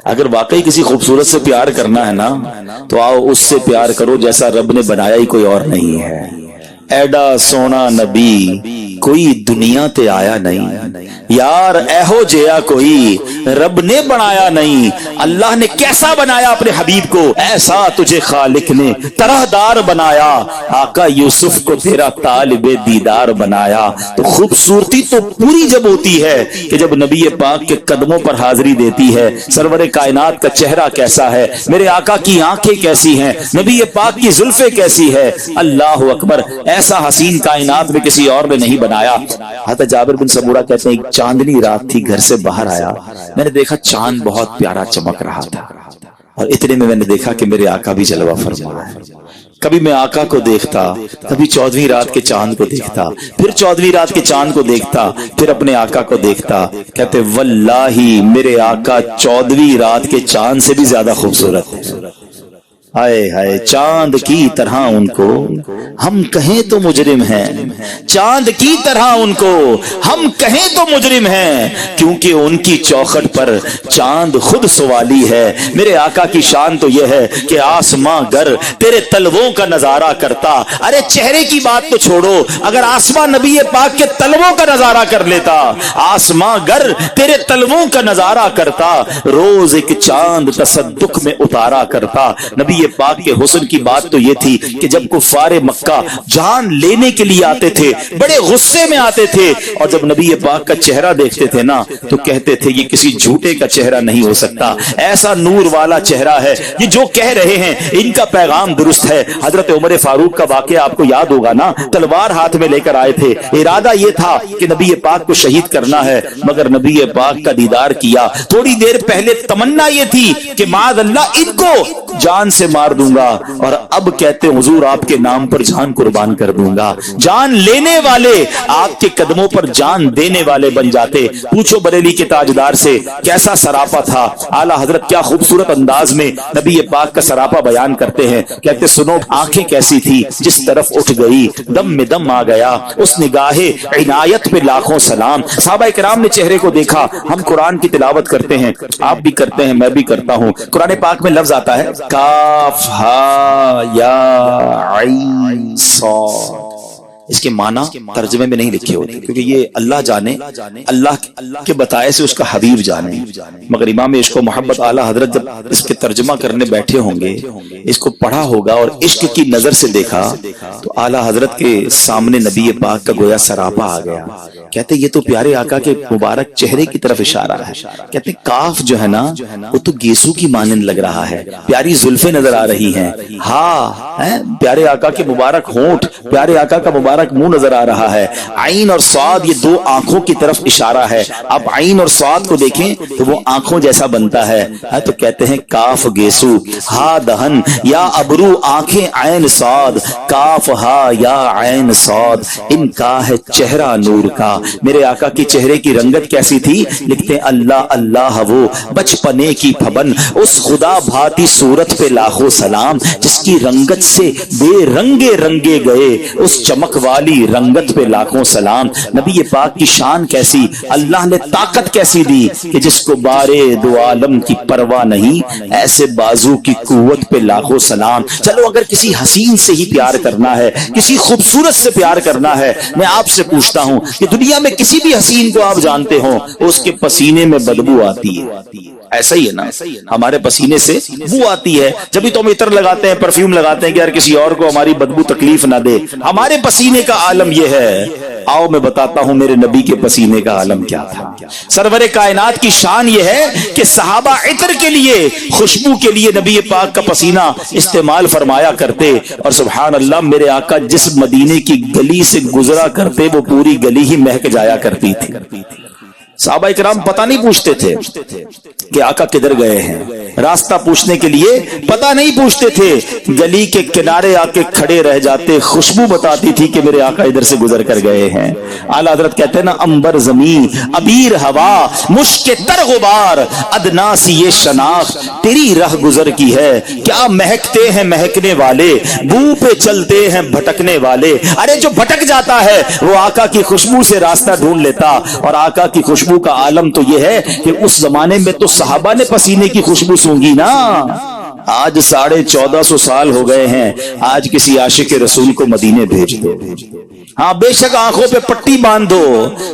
اگر واقعی کسی خوبصورت سے پیار کرنا ہے نا تو آؤ اس سے پیار کرو جیسا رب نے بنایا ہی کوئی اور نہیں ہے. ایڈا سونا نبی کوئی دنیا تے آیا نہیں یار, ایہو جیا کوئی رب نے بنایا نہیں. اللہ نے کیسا بنایا اپنے حبیب کو, ایسا تجھے خالق نے طرح دار بنایا. آقا یوسف کو تیرا طالب دیدار بنایا. تو خوبصورتی تو پوری جب ہوتی ہے کہ جب نبی پاک کے قدموں پر حاضری دیتی ہے. سرور کائنات کا چہرہ کیسا ہے, میرے آقا کی آنکھیں کیسی ہیں, نبی پاک کی زلفیں کیسی ہے. اللہ اکبر, ایسا حسین کائنات میں کسی اور نے نہیں بنایا. حضرت جابر بن سمورہ کہتے ہیں ایک چاندنی رات تھی, گھر سے باہر آیا, میں نے دیکھا چاند بہت پیارا چمک رہا تھا, اور اتنے میں نے دیکھا کہ میرے آقا بھی جلوہ فرما ہے. کبھی میں آقا کو دیکھتا, کبھی 14ویں رات کے چاند کو دیکھتا, پھر 14ویں رات کے چاند کو دیکھتا, پھر اپنے آقا کو دیکھتا. کہتے واللہ میرے آقا 14ویں رات کے چاند سے بھی زیادہ خوبصورت ہے. ہائے ہائے, چاند کی طرح ان کو ہم کہیں تو مجرم ہیں, چاند کی طرح ان کو ہم کہیں تو مجرم ہیں, کیونکہ ان کی چوکھٹ پر چاند خود سوالی ہے. میرے آقا کی شان تو یہ ہے کہ آسماں گر تیرے تلووں کا نظارہ کرتا. ارے چہرے کی بات تو چھوڑو, اگر آسماں نبی پاک کے تلووں کا نظارہ کر لیتا, آسماں گر تیرے تلووں کا نظارہ کرتا, روز ایک چاند تصدق میں اتارا کرتا. نبی پاک کے حسن کی بات تو یہ تھی کہ جب کفار مکہ جان لینے کے لیے آتے تھے, بڑے غصے میں آتے تھے, اور جب نبی پاک کا چہرہ دیکھتے تھے نا تو کہتے تھے یہ کسی جھوٹے کا چہرہ نہیں ہو سکتا, ایسا نور والا چہرہ ہے, یہ جو کہہ رہے ہیں ان کا پیغام درست ہے. حضرت عمر فاروق کا واقعہ آپ کو یاد ہوگا نا, تلوار ہاتھ میں لے کر آئے تھے, ارادہ یہ تھا کہ نبی پاک کو شہید کرنا ہے, مگر نبی پاک کا دیدار کیا. تھوڑی دیر پہلے تمنا یہ تھی کہ معاذ اللہ ان کو جان سے مار دوں گا, اور اب کہتے حضور آپ کے نام پر جان قربان کر دوں گا. جان لینے والے آپ کے قدموں پر جان دینے والے بن جاتے. پوچھو بریلی کے تاجدار سے کیسا سراپا تھا. اعلی حضرت کیا خوبصورت انداز میں نبی پاک کا سراپا بیان کرتے ہیں. کہتے سنو آنکھیں کیسی تھی, جس طرف اٹھ گئی دم میں دم آ گیا, اس نگاہ عنایت پہ لاکھوں سلام. صحابہ کرام نے چہرے کو دیکھا. ہم قرآن کی تلاوت کرتے ہیں, آپ بھی کرتے ہیں, میں بھی کرتا ہوں. قرآن پاک میں لفظ آتا ہے کاف ہا یا عین صاد. اس کے معنی ترجمے میں نہیں لکھے ہوتے کیونکہ یہ اللہ جانے, اللہ کے بتائے سے اس کا حبیب جانے. مگر امام عشق و محبت اعلی حضرت جب اس کے ترجمہ کرنے بیٹھے ہوں گے, اس کو پڑھا ہوگا اور عشق کی نظر سے دیکھا, تو اعلی حضرت کے سامنے نبی پاک کا گویا سراپا آ گیا. کہتے یہ تو پیارے آقا کے مبارک چہرے کی طرف اشارہ ہے. کہتے کاف جو ہے نا وہ تو گیسو کی مانند لگ رہا ہے, پیاری زلفیں نظر آ رہی ہیں. ہاں پیارے آقا کے مبارک ہونٹ, پیارے آقا کا مبارک منہ نظر آ رہا ہے. عین اور صاد یہ دو آنکھوں کی طرف اشارہ ہے. آپ عین اور صاد کو دیکھیں تو وہ آنکھوں جیسا بنتا ہے. تو کہتے ہیں کاف گیسو ہا دہن یا ابرو آنکھیں عین صاد, کاف ہا یا عین صاد, ان کا ہے چہرہ نور کا. میرے آقا کی چہرے کی رنگت کیسی تھی. لکھتے ہیں اللہ اللہ وہ بچپنے کی پھبن, اس خدا بھاتی صورت پہ لاکھوں سلام, جس کی رنگت سے بے رنگے رنگے گئے, اس چمک والی رنگت پہ لاکھوں سلام. نبی پاک کی شان کیسی, اللہ نے طاقت کیسی دی کہ جس کو بارے دو عالم کی پرواہ نہیں, ایسے بازو کی قوت پہ لاکھوں سلام. چلو اگر کسی حسین سے ہی پیار کرنا ہے, کسی خوبصورت سے پیار کرنا ہے, میں آپ سے پوچھتا ہوں کہ دنیا میں کسی بھی حسین کو آپ جانتے ہوں اس کے پسینے میں بدبو آتی ہے. ایسا ہی ہے نا, ہمارے پسینے سے بو آتی ہے, جبھی تو ہم عطر لگاتے ہیں, پرفیوم لگاتے ہیں کہ یار کسی اور کو ہماری بدبو تکلیف نہ دے. ہمارے پسینے کا عالم یہ ہے. آؤ میں بتاتا ہوں میرے نبی کے پسینے کا عالم کیا تھا. سرور کائنات کی شان یہ ہے کہ صحابہ عطر کے لیے, خوشبو کے لیے نبی پاک کا پسینہ استعمال فرمایا کرتے. اور سبحان اللہ میرے آقا جس مدینے کی گلی سے گزرا کرتے وہ پوری گلی ہی مہک جایا کرتی تھی. صحابہ کرام پتہ نہیں پوچھتے تھے کہ آقا کدھر گئے ہیں, راستہ پوچھنے کے لیے پتہ نہیں پوچھتے تھے, گلی کے کنارے آ کے کھڑے رہ جاتے, خوشبو بتاتی تھی کہ میرے آقا ادھر سے گزر کر گئے ہیں. اعلیٰ حضرت کہتے ہیں نا عنبر زمین عبیر ہوا مشک تر غبار, ادنا سی یہ شناخت تیری رہ گزر کی ہے, کیا مہکتے ہیں مہکنے والے, بو پہ چلتے ہیں بھٹکنے والے. ارے جو بھٹک جاتا ہے وہ آقا کی خوشبو سے راستہ ڈھونڈ لیتا, اور آقا کی خوشبو خوشبو کا عالم تو یہ ہے کہ اس زمانے میں تو صحابہ نے پسینے کی خوشبو سونگی نا. آج 1450 سال ہو گئے ہیں, آج کسی عاشق رسول کو مدینے بھیج دو, ہاں بے شک آنکھوں پہ پٹی باندھ دو,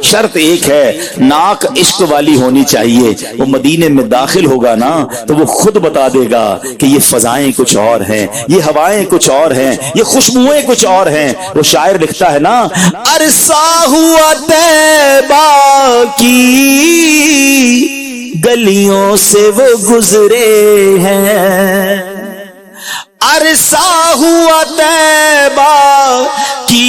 شرط ایک ہے, ناک عشق والی ہونی چاہیے. وہ مدینے میں داخل ہوگا نا تو وہ خود بتا دے گا کہ یہ فضائیں کچھ اور ہیں, یہ ہوائیں کچھ اور ہیں, یہ خوشبوئیں کچھ اور ہیں. وہ شاعر لکھتا ہے نا, عرصہ ہوا طیبہ کی گلیوں سے وہ گزرے ہیں, عرصہ ہوا طیبہ کی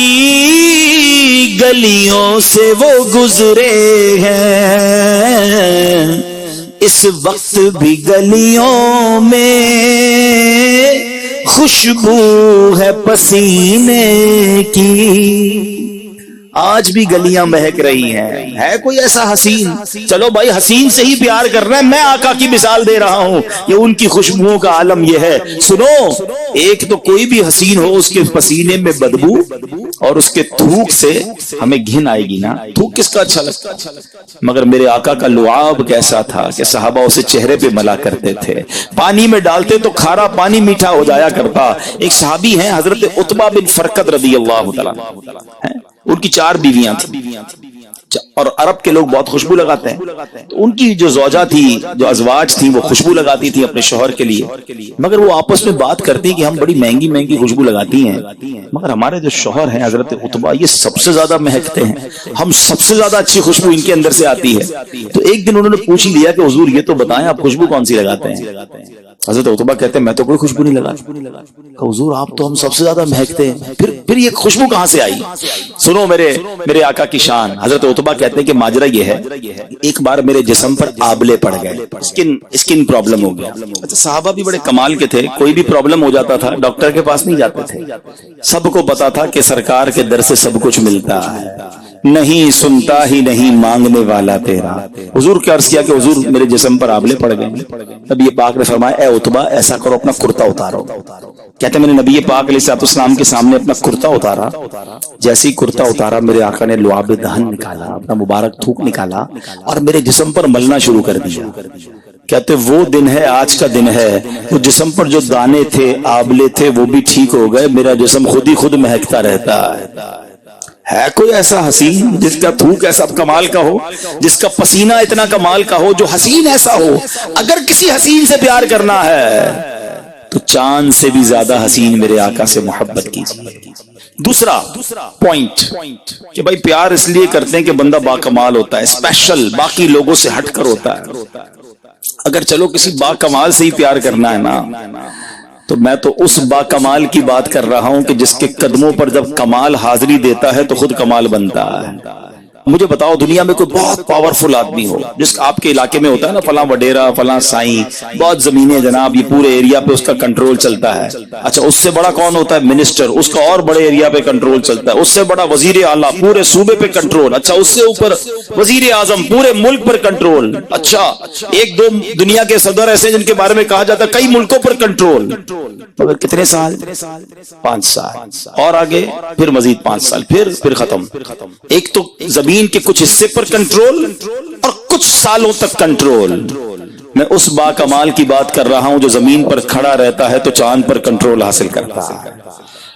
گلیوں سے وہ گزرے ہیں, اس وقت بھی گلیوں میں خوشبو ہے پسینے کی. آج بھی گلیاں مہک رہی ہیں. ہے کوئی ایسا حسین؟ چلو بھائی حسین سے ہی پیار کرنا ہے, میں آقا کی مثال دے رہا ہوں کہ ان کی خوشبوؤں کا عالم یہ ہے. سنو, ایک تو کوئی بھی حسین ہو, اس کے پسینے میں بدبو اور اس کے تھوک سے ہمیں گھن آئے گی نا. تھوک کس کا اچھا لگتا, مگر میرے آقا کا لعاب کیسا تھا کہ صحابہ اسے چہرے پہ ملا کرتے تھے. پانی میں ڈالتے تو کھارا پانی میٹھا ہو جایا کرتا. ایک صحابی ہیں حضرت عتبہ بن فرقد رضی اللہ تعالیٰ, ان کی 4 بیویاں تھیں, اور عرب کے لوگ بہت خوشبو لگاتے ہیں. تو ان کی جو زوجہ تھی, جو ازواج تھی, وہ خوشبو لگاتی تھی اپنے شوہر کے لیے, مگر وہ آپس میں بات کرتی کہ ہم بڑی مہنگی مہنگی خوشبو لگاتی ہیں, مگر ہمارے جو شوہر ہیں حضرت عتبہ, یہ سب سے زیادہ مہکتے ہیں, ہم سب سے زیادہ اچھی خوشبو ان کے اندر سے آتی ہے. تو ایک دن انہوں نے پوچھ لیا کہ حضور یہ تو بتائیں آپ خوشبو کون سی لگاتے ہیں. حضرت عتبہ کہتے ہیں میں تو کوئی خوشبو نہیں لگاتا. حضور آپ تو ہم سب سے زیادہ مہکتے ہیں, پھر یہ خوشبو کہاں سے آئی؟ سنو میرے آقا کی شان. حضرت عتبہ کہتے ہیں کہ ماجرا یہ ہے, ایک بار میرے جسم پر آبلے پڑ گئے, اسکن پرابلم ہو گیا. اچھا صحابہ بھی بڑے کمال کے تھے, کوئی بھی پرابلم ہو جاتا تھا ڈاکٹر کے پاس نہیں جاتے تھے, سب کو پتا تھا کہ سرکار کے در سے سب کچھ ملتا ہے, نہیں سنتا ہی نہیں مانگنے والا تیرا. حضور کیا عرض کیا کہ حضور میرے جسم پر آبلے پڑ گئے. نبی پاک نے فرمایا اے عتبہ ایسا کرو اپنا کرتا اتارو. کہتے ہیں میں نے نبی پاک علیہ السلام کے سامنے اپنا کرتا اتارا, جیسے ہی کرتا اتارا میرے آقا نے لعاب دہن نکالا, اپنا مبارک تھوک نکالا اور میرے جسم پر ملنا شروع کر دیا. کہتے وہ دن ہے, آج کا دن ہے, وہ جسم پر جو دانے تھے آبلے تھے وہ بھی ٹھیک ہو گئے, میرا جسم خود ہی خود مہکتا رہتا ہے. ہے کوئی ایسا حسین جس کا تھوک ایسا کمال کا ہو, جس کا پسینہ اتنا کمال کا ہو, جو حسین ایسا ہو؟ اگر کسی حسین سے پیار کرنا ہے تو چاند سے بھی زیادہ حسین میرے آقا سے محبت کیجیے. دوسرا پوائنٹ کہ بھائی پیار اس لیے کرتے ہیں کہ بندہ باکمال ہوتا ہے, اسپیشل, باقی لوگوں سے ہٹ کر ہوتا ہے. اگر چلو کسی باکمال سے ہی پیار کرنا ہے نا, تو میں تو اس باکمال کی بات کر رہا ہوں کہ جس کے قدموں پر جب کمال حاضری دیتا ہے تو خود کمال بنتا ہے. مجھے بتاؤ دنیا میں کوئی بہت پاورفل آدمی ہو, جس آپ کے علاقے میں ہوتا ہے نا فلاں وڈیرا, فلاں سائیں, بہت زمینیں جناب, یہ پورے ایریا پہ اس کا کنٹرول چلتا ہے. اچھا اس سے بڑا کون ہوتا ہے؟ منسٹر, اس کا اور بڑے ایریا پہ کنٹرول چلتا ہے. اس سے بڑا وزیر اعلیٰ, پورے صوبے پہ کنٹرول. اچھا اس سے اوپر وزیر اعظم, پورے ملک پر کنٹرول. اچھا ایک دو دنیا کے صدر ایسے جن کے بارے میں کہا جاتا ہے کئی ملکوں پر کنٹرول. مگر کتنے سال؟ 5 سال, اور آگے پھر مزید 5 سال, پھر ختم. ایک تو زمین کے کچھ حصے پر کنٹرول اور کچھ سالوں تک کنٹرول. میں اس باکمال کی بات کر رہا ہوں جو زمین پر کھڑا رہتا ہے تو چاند پر کنٹرول حاصل کرتا ہے.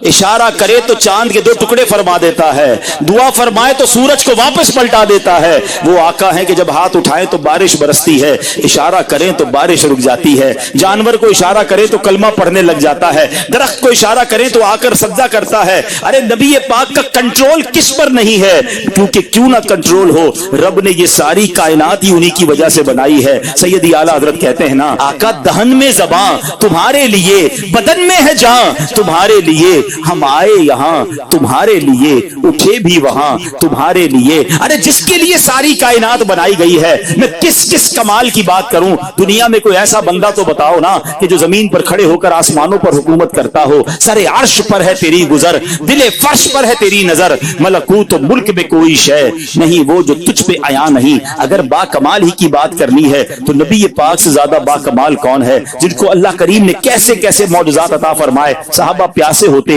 اشارہ کرے تو چاند کے 2 ٹکڑے فرما دیتا ہے, دعا فرمائے تو سورج کو واپس پلٹا دیتا ہے. وہ آقا ہے کہ جب ہاتھ اٹھائیں تو بارش برستی ہے, اشارہ کریں تو بارش رک جاتی ہے. جانور کو اشارہ کرے تو کلمہ پڑھنے لگ جاتا ہے, درخت کو اشارہ کرے تو آ کر سجدہ کرتا ہے. ارے نبی پاک کا کنٹرول کس پر نہیں ہے؟ کیونکہ کیوں نہ کنٹرول ہو, رب نے یہ ساری کائنات ہی انہی کی وجہ سے بنائی ہے. سیدی اعلیٰ حضرت کہتے ہیں نا, آقا دہن میں زباں تمہارے لیے, بدن میں ہے جان تمہارے لیے, ہم آئے یہاں تمہارے لیے, اٹھے بھی وہاں تمہارے لیے. ارے جس کے لیے ساری کائنات بنائی گئی ہے, میں کس کمال کی بات کروں؟ دنیا میں کوئی ایسا بندہ تو بتاؤ نا کہ جو زمین پر کھڑے ہو کر آسمانوں پر حکومت کرتا ہو. سر عرش پر ہے تیری گزر, دل فرش پر ہے تیری نظر, ملکوت و ملک میں کوئی شے نہیں وہ جو تجھ پہ عیاں نہیں. اگر با کمال ہی کی بات کرنی ہے تو نبی پاک سے زیادہ با کمال کون ہے, جن کو اللہ کریم نے کیسے کیسے معجزات عطا فرمائے. صحابہ پیاسے ہوتے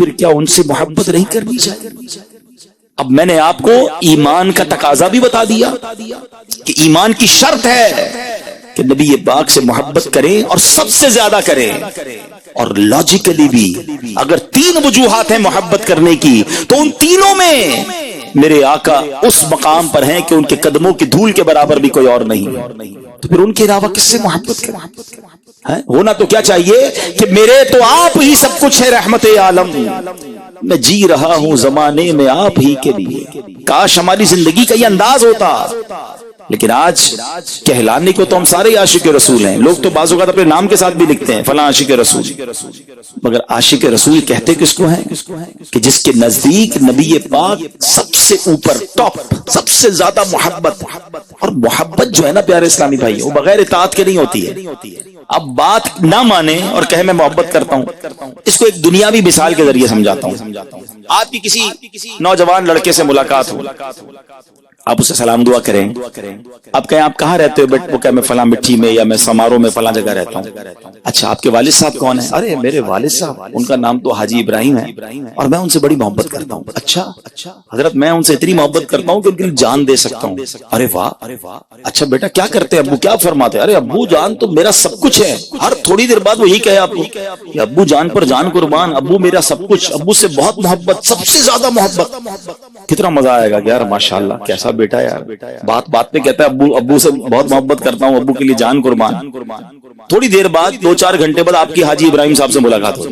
پھر کیا ان سے محبت نہیں کرنی چاہیے؟ اب میں نے آپ کو ایمان کا تقاضا بھی بتا دیا کہ ایمان کی شرط ہے کہ نبی پاک سے محبت کریں اور سب سے زیادہ کریں. اور لاجیکلی بھی اگر 3 وجوہات ہیں محبت کرنے کی تو ان تینوں میں میرے آقا اس مقام پر ہیں کہ ان کے قدموں کی دھول کے برابر بھی کوئی اور نہیں ہے. تو پھر ان کے علاوہ کس سے محبت کریں؟ ہونا تو کیا چاہیے کہ میرے تو آپ ہی سب کچھ ہے رحمت عالم، میں جی رہا ہوں زمانے میں آپ ہی کے لیے. کاش ہماری زندگی کا یہ انداز ہوتا. لیکن آج کہلانے کو تو ہم سارے عاشق رسول ہیں. لوگ تو بعض اوقات اپنے نام کے ساتھ بھی لکھتے ہیں فلاں عاشق رسول، مگر عاشق رسول کہتے کس کو ہیں؟ کہ جس کے نزدیک نبی پاک سب سے اوپر، ٹاپ، سب سے زیادہ محبت. اور محبت جو ہے نا پیارے اسلامی بھائی، وہ بغیر اطاعت کے نہیں ہوتی ہے. اب بات نہ مانے اور کہے میں محبت کرتا ہوں، اس کو ایک دنیاوی مثال کے ذریعے سمجھاتا ہوں. آپ کی کسی نوجوان لڑکے سے ملاقات ہو، آپ اسے سلام دعا کریں، آپ کہیں آپ کہاں رہتے ہو؟ بیٹ وہ کہ میں فلاں مٹھی میں یا میں سمارو میں فلاں جگہ رہتا ہوں. اچھا آپ کے والد صاحب کون ہیں؟ ارے میرے والد صاحب، ان کا نام تو حاجی ابراہیم ہے اور میں ان سے بڑی محبت کرتا ہوں. اچھا حضرت میں ان سے اتنی محبت کرتا ہوں کہ ان کے لیے جان دے سکتا ہوں. ارے واہ، اچھا بیٹا کیا کرتے ہیں ابو؟ کیا فرماتے ہیں؟ ارے ابو جان تو میرا سب کچھ ہے. ہر تھوڑی دیر بعد وہ یہی کہے آپ کو کہ ابو جان پر جان قربان، ابو میرا سب کچھ، ابو سے بہت محبت، سب سے زیادہ محبت. کتنا مزہ آئے گا یار، ماشاءاللہ کیسا بیٹا یار. بات پہ کہتا ہے ابو سے بہت محبت کرتا ہوں، ابو کے لیے جان قربان. تھوڑی دیر بعد 2-4 گھنٹے بعد آپ کی حاجی ابراہیم صاحب سے ملاقات ہو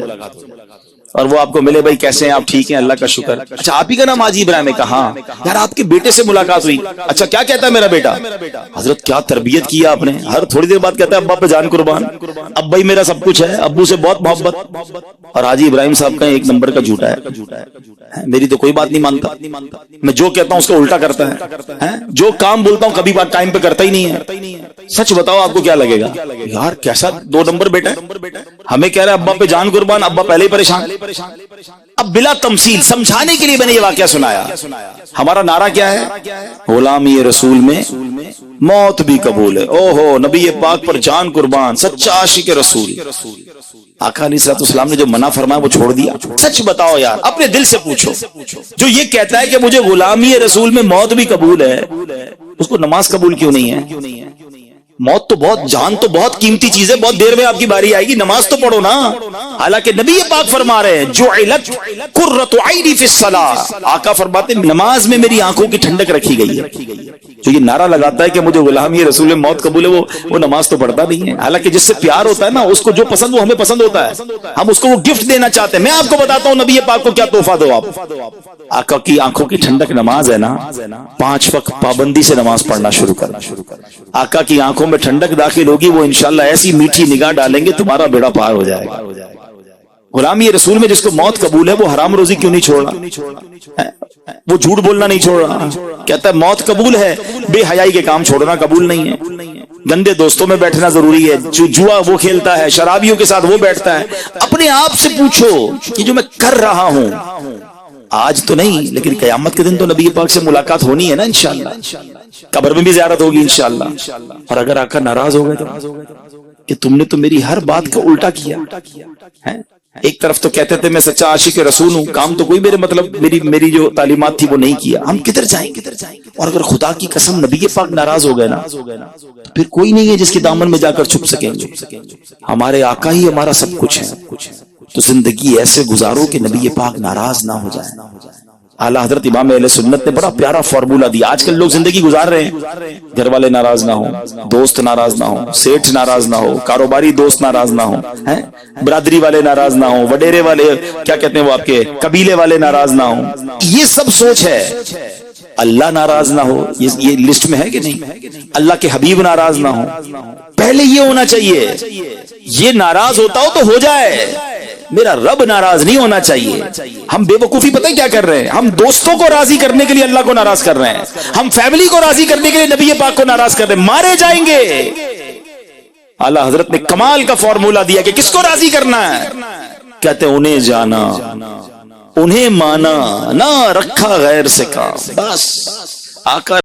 اور وہ آپ کو ملے، بھائی کیسے ہیں آپ؟ ٹھیک ہیں اللہ کا شکر. اچھا آپ ہی کا نام حاجی ابراہیم ہے؟ کہاں یار آپ کے بیٹے سے ملاقات ہوئی. اچھا کیا کہتا ہے میرا بیٹا؟ حضرت کیا تربیت کیا آپ نے. ہر تھوڑی دیر بعد کہتا ہے ابا پہ جان قربان، اب بھائی میرا سب کچھ ہے، ابو سے بہت محبت. اور حاجی ابراہیم صاحب کا 1 نمبر کا جھوٹا ہے، میری تو کوئی بات نہیں مانتا، میں جو کہتا ہوں اس کو الٹا کرتا ہے، جو کام بولتا ہوں کبھی بات ٹائم پہ کرتا ہی نہیں ہے. سچ بتاؤ آپ کو کیا لگے گا؟ یار کیسا 2 نمبر بیٹا ہے. ہمیں کہہ رہا ہے ابا پہ جان قربان، ابا پہلے ہی پریشان. اب بلا تمثیل سمجھانے کے لیے میں نے یہ واقعہ سنایا. ہمارا نعرہ کیا ہے؟ غلامی رسول میں موت بھی قبول ہے. او ہو نبی پاک پر جان قربان، سچا عاشق رسول. آقا علیہ الصلوۃ والسلام نے جو منع فرمایا وہ چھوڑ دیا. سچ بتاؤ یار، اپنے دل سے پوچھو، جو یہ کہتا ہے کہ مجھے غلامی رسول میں موت بھی قبول ہے، اس کو نماز قبول کیوں نہیں ہے؟ موت تو بہت، جان تو بہت قیمتی چیز ہے، بہت دیر میں آپ کی باری آئے گی، نماز تو پڑھو نا. حالانکہ نبی پاک فرما رہے ہیں جعلت قرۃ عینی فی الصلاۃ، آقا فرماتے ہیں نماز میں میری آنکھوں کی ٹھنڈک رکھی گئی ہے. جو یہ نعرہ لگاتا ہے کہ مجھے غلامی رسول میں موت قبول ہے، وہ نماز تو پڑھتا نہیں ہے. حالانکہ جس سے پیار ہوتا ہے نا، اس کو جو پسند وہ ہمیں پسند ہوتا ہے، ہم اس کو وہ گفٹ دینا چاہتے ہیں. میں آپ کو بتاتا ہوں نبی پاک کو کیا تحفہ دو آپ. آقا کی آنکھوں کی ٹھنڈک نماز ہے نا، 5 وقت پابندی سے نماز پڑھنا شروع کرنا. آقا کی آنکھوں میں ٹھنڈک داخل ہوگی، وہ انشاءاللہ ایسی میٹھی نگاہ ڈالیں گے تمہارا بیڑا پار ہو جائے گا. غلامی رسول میں جس کو موت قبول ہے وہ حرام روزی کیوں نہیں چھوڑ رہا؟ وہ جھوٹ بولنا نہیں چھوڑ رہا. کہتا ہے موت قبول ہے، بے حیائی کے کام چھوڑنا قبول نہیں ہے. گندے دوستوں میں بیٹھنا ضروری ہے، جو جوا وہ کھیلتا ہے، شرابیوں کے ساتھ وہ بیٹھتا ہے. اپنے آپ سے پوچھو کہ جو میں کر رہا ہوں، آج تو نہیں لیکن قیامت کے دن تو نبی پاک سے ملاقات ہونی ہے نا انشاءاللہ، قبر میں بھی زیارت ہوگی انشاءاللہ. اور اگر آقا ناراض ہو گئے تو کہ تم نے تو میری ہر بات کا الٹا کیا ہے. ایک طرف تو کہتے تھے میں سچا عاشق رسول ہوں، کام تو کوئی میری جو تعلیمات تھی وہ نہیں کیا. ہم کدھر جائیں گے؟ اور اگر خدا کی قسم نبی پاک ناراض ہو گئے نا، پھر کوئی نہیں ہے جس کے دامن میں جا کر چھپ سکیں گے. ہمارے آقا ہی ہمارا سب کچھ ہے. تو زندگی ایسے گزارو کہ نبی پاک ناراض نہ ہو جائے. اعلیٰ حضرت امام اہل سنت نے بڑا پیارا فارمولہ دیا. آج کل لوگ زندگی گزار رہے ہیں، گھر والے ناراض نہ ہوں، دوست ناراض نہ ہوں، سیٹھ ناراض نہ ہو، کاروباری دوست ناراض نہ ہوں، برادری والے ناراض نہ ہوں، وڈیرے والے کیا کہتے ہیں وہ آپ کے قبیلے والے ناراض نہ ہوں. یہ سب سوچ ہے. اللہ ناراض نہ ہو یہ لسٹ میں ہے کہ نہیں؟ اللہ کے حبیب ناراض نہ ہو. پہلے یہ ہونا چاہیے، یہ ناراض ہوتا ہو تو ہو جائے، میرا رب ناراض نہیں ہونا چاہیے. ہم بے وقوفی پتہ کیا کر رہے ہیں؟ ہم دوستوں کو راضی کرنے کے لیے اللہ کو ناراض کر رہے ہیں، ہم فیملی کو راضی کرنے کے لیے نبی پاک کو ناراض کر رہے ہیں. مارے جائیں گے. اعلیٰ حضرت نے کمال کا فارمولہ دیا کہ کس کو راضی کرنا ہے. کہتے ہیں انہیں جانا، انہیں مانا، نہ رکھا غیر سے کام. بس آقا